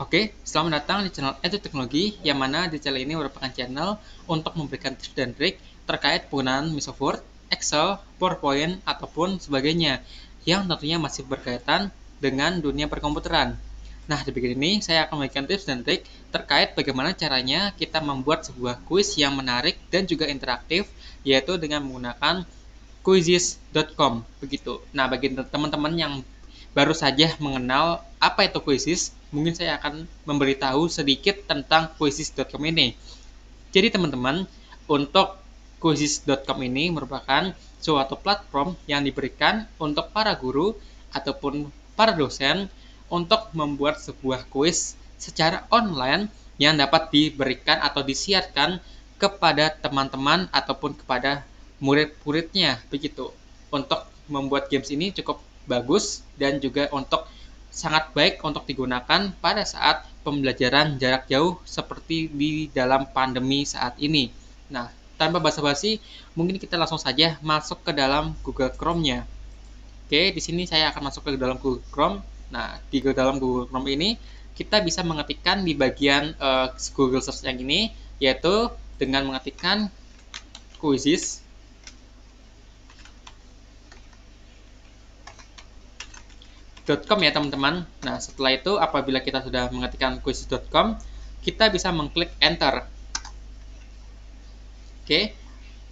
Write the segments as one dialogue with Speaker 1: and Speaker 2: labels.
Speaker 1: Oke, selamat datang di channel Edu Teknologi, yang mana di channel ini merupakan channel untuk memberikan tips dan trik terkait penggunaan Microsoft Word, Excel, PowerPoint, ataupun sebagainya, yang tentunya masih berkaitan dengan dunia perkomputeran. Nah, di bagian ini saya akan memberikan tips dan trik terkait bagaimana caranya kita membuat sebuah kuis yang menarik dan juga interaktif, yaitu dengan menggunakan Quizizz.com begitu. Nah, bagi teman-teman yang baru saja mengenal apa itu Quizizz, mungkin saya akan memberitahu sedikit tentang Quizizz.com ini. Jadi teman-teman, untuk Quizizz.com ini merupakan suatu platform yang diberikan untuk para guru ataupun para dosen untuk membuat sebuah kuis secara online yang dapat diberikan atau disiarkan kepada teman-teman ataupun kepada murid-muridnya begitu. Untuk membuat games ini cukup bagus dan juga untuk sangat baik untuk digunakan pada saat pembelajaran jarak jauh seperti di dalam pandemi saat ini. Nah, tanpa basa-basi, mungkin kita langsung saja masuk ke dalam Google Chrome-nya. Oke, di sini saya akan masuk ke dalam Google Chrome. Nah, di dalam Google Chrome ini kita bisa mengetikkan di bagian Google Search yang ini, yaitu dengan mengetikkan Quizizz. .com ya teman-teman. Nah, setelah itu apabila kita sudah mengetikkan quizizz.com, kita bisa mengklik enter. Oke.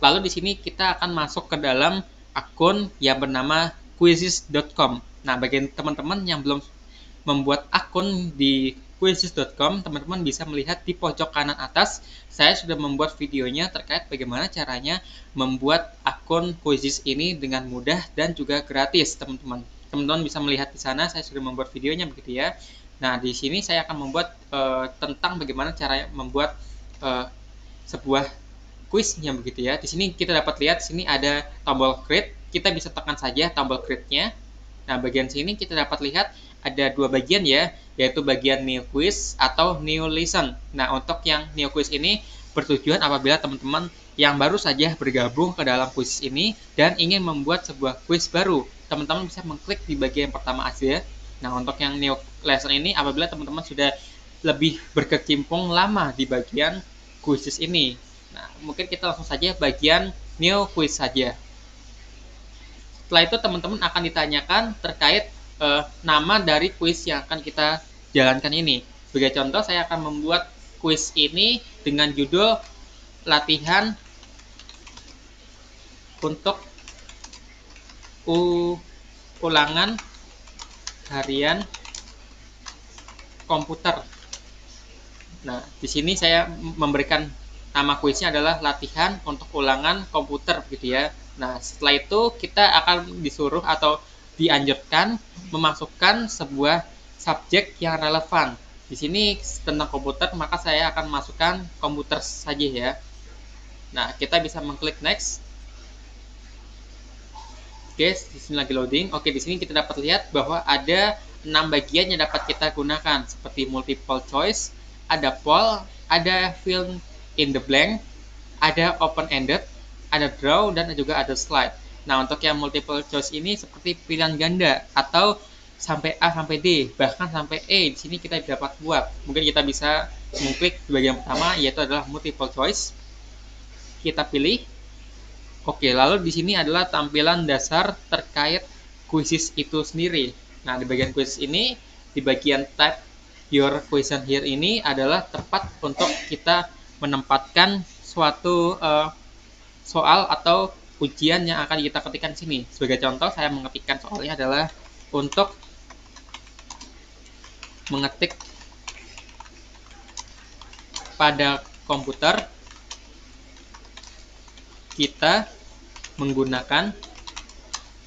Speaker 1: Lalu di sini kita akan masuk ke dalam akun yang bernama quizizz.com. Nah, bagi teman-teman yang belum membuat akun di quizizz.com, teman-teman bisa melihat di pojok kanan atas, saya sudah membuat videonya terkait bagaimana caranya membuat akun Quizizz ini dengan mudah dan juga gratis, teman-teman. Teman-teman bisa melihat di sana, saya sudah membuat videonya begitu ya. Nah, di sini saya akan membuat tentang bagaimana cara membuat sebuah kuisnya begitu ya. Di sini kita dapat lihat, di sini ada tombol create, kita bisa tekan saja tombol create-nya. Nah, bagian sini kita dapat lihat ada dua bagian ya, yaitu bagian new quiz atau new lesson. Nah, untuk yang new quiz ini bertujuan apabila teman-teman yang baru saja bergabung ke dalam quiz ini dan ingin membuat sebuah quiz baru, teman-teman bisa mengklik di bagian pertama aja. Nah, untuk yang new lesson ini apabila teman-teman sudah lebih berkecimpung lama di bagian quizzes ini. Nah, mungkin kita langsung saja bagian new quiz saja. Setelah itu teman-teman akan ditanyakan terkait nama dari quiz yang akan kita jalankan ini. Sebagai contoh, saya akan membuat quiz ini dengan judul latihan untuk ulangan harian komputer. Nah, di sini saya memberikan nama kuisnya adalah latihan untuk ulangan komputer gitu ya. Nah, setelah itu kita akan disuruh atau dianjurkan memasukkan sebuah subjek yang relevan. Di sini tentang komputer, maka saya akan masukkan komputer saja ya. Nah, kita bisa mengklik next. Oke, di sini lagi loading. Oke, di sini kita dapat lihat bahwa ada 6 bagian yang dapat kita gunakan seperti multiple choice, ada poll, ada fill in the blank, ada open ended, ada draw dan juga ada slide. Nah, untuk yang multiple choice ini seperti pilihan ganda atau sampai A sampai D, bahkan sampai E. Di sini kita dapat buat. Mungkin kita bisa mengklik di bagian pertama yaitu adalah multiple choice. Kita pilih. Oke, lalu di sini adalah tampilan dasar terkait quizzes itu sendiri. Nah, di bagian quiz ini, di bagian type your question here ini adalah tempat untuk kita menempatkan suatu soal atau ujian yang akan kita ketikkan di sini. Sebagai contoh, saya mengetikkan soalnya adalah untuk mengetik pada komputer kita menggunakan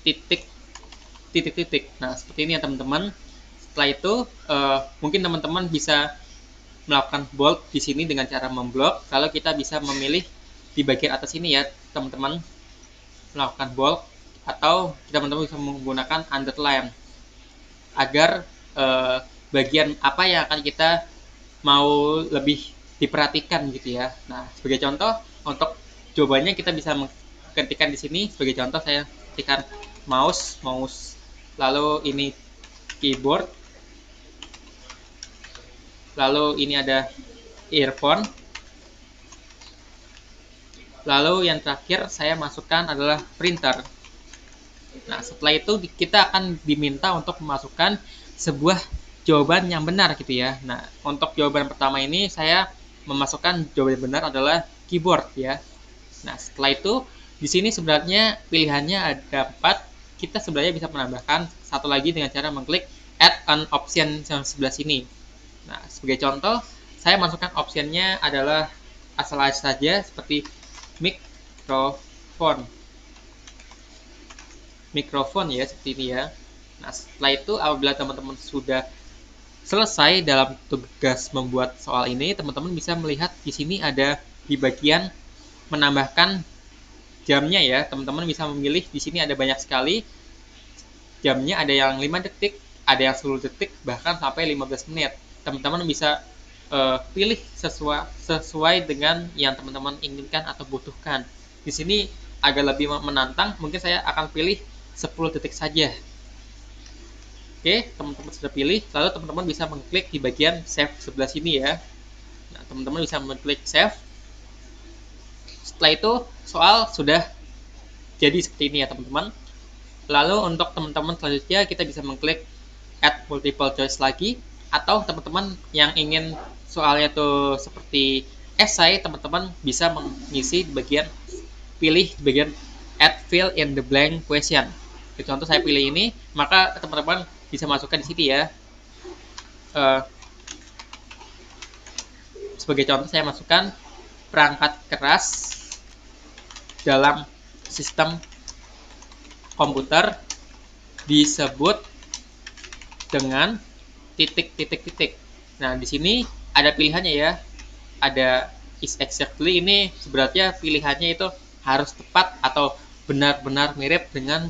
Speaker 1: titik-titik. Nah, seperti ini ya teman-teman. Setelah itu mungkin teman-teman bisa melakukan bold di sini dengan cara memblok. Kalau kita bisa memilih di bagian atas ini ya teman-teman, melakukan bold atau teman-teman bisa menggunakan underline agar bagian apa yang akan kita mau lebih diperhatikan gitu ya. Nah, sebagai contoh untuk jawabannya kita bisa ketikkan di sini. Sebagai contoh saya ketikkan mouse, lalu ini keyboard. lalu ini ada earphone, lalu yang terakhir saya masukkan adalah printer. Nah, setelah itu kita akan diminta untuk memasukkan sebuah jawaban yang benar gitu ya. Nah, untuk jawaban pertama ini saya memasukkan jawaban yang benar adalah keyboard ya. Nah, setelah itu di sini sebenarnya pilihannya ada 4. Kita sebenarnya bisa menambahkan satu lagi dengan cara mengklik add an option yang sebelah sini. Nah, sebagai contoh, saya masukkan optionnya adalah asal saja seperti mikrofon. Mikrofon ya, seperti ini ya. Nah, setelah itu apabila teman-teman sudah selesai dalam tugas membuat soal ini, teman-teman bisa melihat di sini ada di bagian menambahkan jamnya ya. Teman-teman bisa memilih di sini ada banyak sekali jamnya, ada yang 5 detik, ada yang 10 detik, bahkan sampai 15 menit. Teman-teman bisa pilih sesuai dengan yang teman-teman inginkan atau butuhkan. Di sini agak lebih menantang, mungkin saya akan pilih 10 detik saja. Oke, teman-teman sudah pilih, lalu teman-teman bisa mengklik di bagian save sebelah sini ya. Nah, teman-teman bisa mengklik save. Setelah itu soal sudah jadi seperti ini ya teman-teman. Lalu untuk teman-teman selanjutnya kita bisa mengklik add multiple choice lagi, atau teman-teman yang ingin soalnya tuh seperti esai, teman-teman bisa mengisi di bagian pilih di bagian add fill in the blank question. Contoh saya pilih ini, maka teman-teman bisa masukkan di sini ya. Sebagai contoh saya masukkan perangkat keras dalam sistem komputer disebut dengan titik. Nah, di sini ada pilihannya ya. Ada is exactly, ini sebenarnya pilihannya itu harus tepat atau benar-benar mirip dengan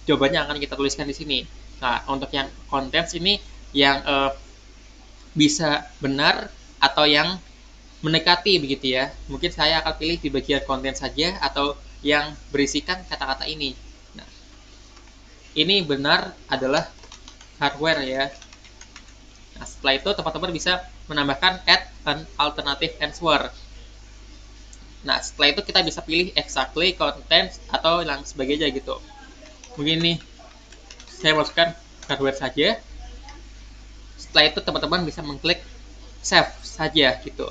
Speaker 1: jawabannya yang akan kita tuliskan di sini. Nah, untuk yang contents ini yang bisa benar atau yang mendekati begitu ya. Mungkin saya akan pilih di bagian konten saja atau yang berisikan kata-kata ini. Nah, ini benar adalah hardware ya. Nah, setelah itu teman-teman bisa menambahkan add an alternative answer. Nah, setelah itu kita bisa pilih exactly, contents, atau yang sebagainya gitu. Mungkin nih, saya masukkan hardware saja. Setelah itu teman-teman bisa mengklik save saja gitu.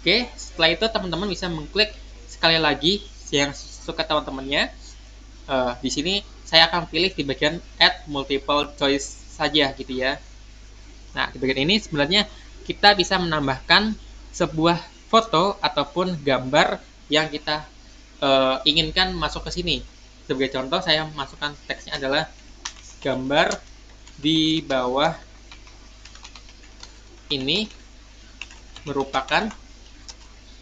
Speaker 1: Oke, setelah itu teman-teman bisa mengklik sekali lagi yang suka teman-temannya. Di sini saya akan pilih di bagian add multiple choice saja gitu ya. Nah, di bagian ini sebenarnya kita bisa menambahkan sebuah foto ataupun gambar yang kita inginkan masuk ke sini. Sebagai contoh, saya masukkan teksnya adalah gambar di bawah ini merupakan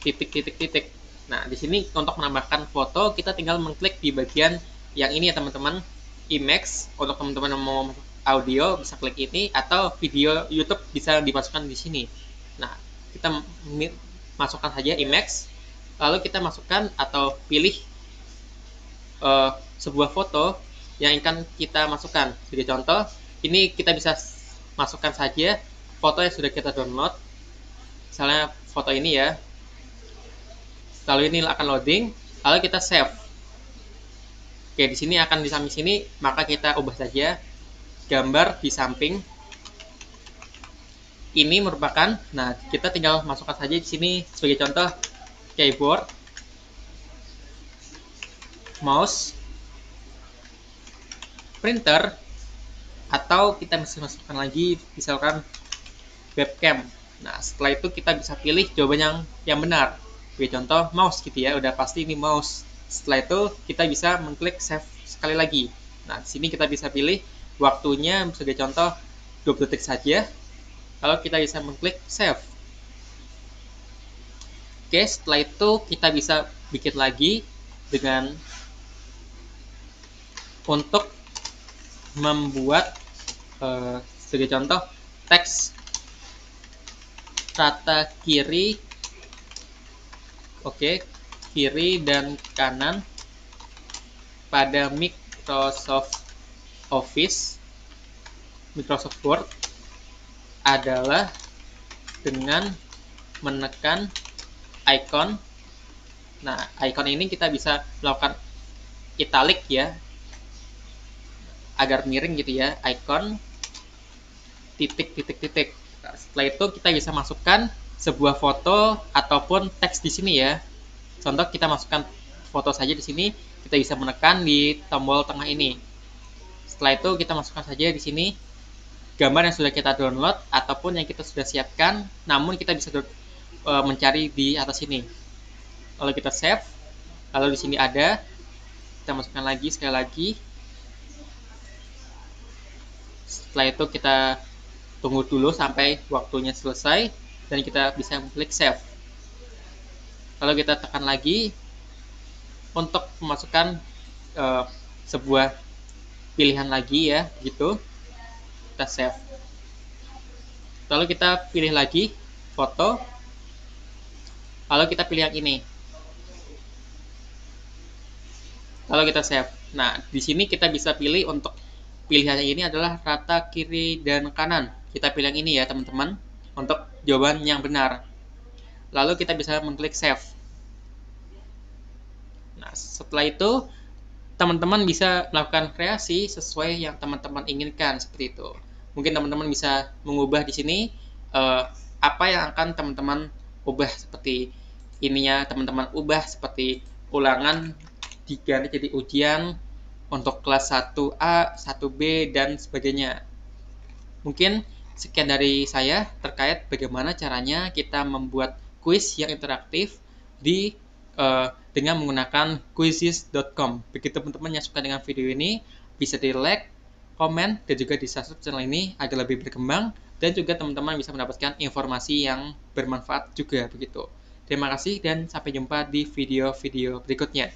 Speaker 1: titik. Nah, di sini untuk menambahkan foto, kita tinggal mengklik di bagian yang ini ya teman-teman, image. Untuk teman-teman yang mau audio bisa klik ini, atau video YouTube bisa dimasukkan di sini. Nah, kita masukkan saja image, lalu kita masukkan atau pilih sebuah foto yang akan kita masukkan. Sebagai contoh, ini kita bisa masukkan saja foto yang sudah kita download. Misalnya foto ini ya. Lalu ini akan loading, lalu kita save. Oke, di sini akan di samping sini, maka kita ubah saja gambar di samping. Ini merupakan, nah kita tinggal masukkan saja di sini sebagai contoh keyboard, mouse, printer, atau kita bisa masukkan lagi misalkan webcam. Nah, setelah itu kita bisa pilih jawaban yang benar. Sebagai contoh mouse gitu ya, udah pasti ini mouse. Setelah itu kita bisa mengklik save sekali lagi. Nah, di sini kita bisa pilih waktunya sebagai contoh 20 detik saja. Lalu kita bisa mengklik save. Oke, setelah itu kita bisa bikin lagi dengan untuk membuat sebagai contoh teks rata kiri, oke, kiri dan kanan pada Microsoft Office, Microsoft Word. adalah dengan menekan icon. Nah, icon ini kita bisa melakukan italic ya, agar miring gitu ya, icon titik titik titik. Nah, setelah itu kita bisa masukkan sebuah foto ataupun teks di sini ya. Contoh kita masukkan foto saja di sini, kita bisa menekan di tombol tengah ini. Setelah itu kita masukkan saja di sini gambar yang sudah kita download ataupun yang kita sudah siapkan, namun kita bisa mencari di atas sini. Lalu kita save, lalu di sini ada, kita masukkan lagi sekali lagi. Setelah itu kita tunggu dulu sampai waktunya selesai dan kita bisa klik save. Lalu kita tekan lagi untuk memasukkan sebuah pilihan lagi ya, gitu. Kita save. Lalu kita pilih lagi foto. Lalu kita pilih yang ini. Lalu kita save. Nah, di sini kita bisa pilih untuk pilihan yang ini adalah rata kiri dan kanan. Kita pilih yang ini ya, teman-teman, untuk jawaban yang benar. Lalu kita bisa mengklik save. Nah, setelah itu teman-teman bisa melakukan kreasi sesuai yang teman-teman inginkan seperti itu. Mungkin teman-teman bisa mengubah di sini apa yang akan teman-teman ubah, seperti ininya teman-teman ubah seperti ulangan diganti jadi ujian untuk kelas 1A, 1B dan sebagainya. Mungkin sekian dari saya terkait bagaimana caranya kita membuat kuis yang interaktif dengan menggunakan quizizz.com. Begitu teman-teman yang suka dengan video ini, bisa di like, komen, dan juga di subscribe channel ini agar lebih berkembang, dan juga teman-teman bisa mendapatkan informasi yang bermanfaat juga begitu. Terima kasih dan sampai jumpa di video-video berikutnya.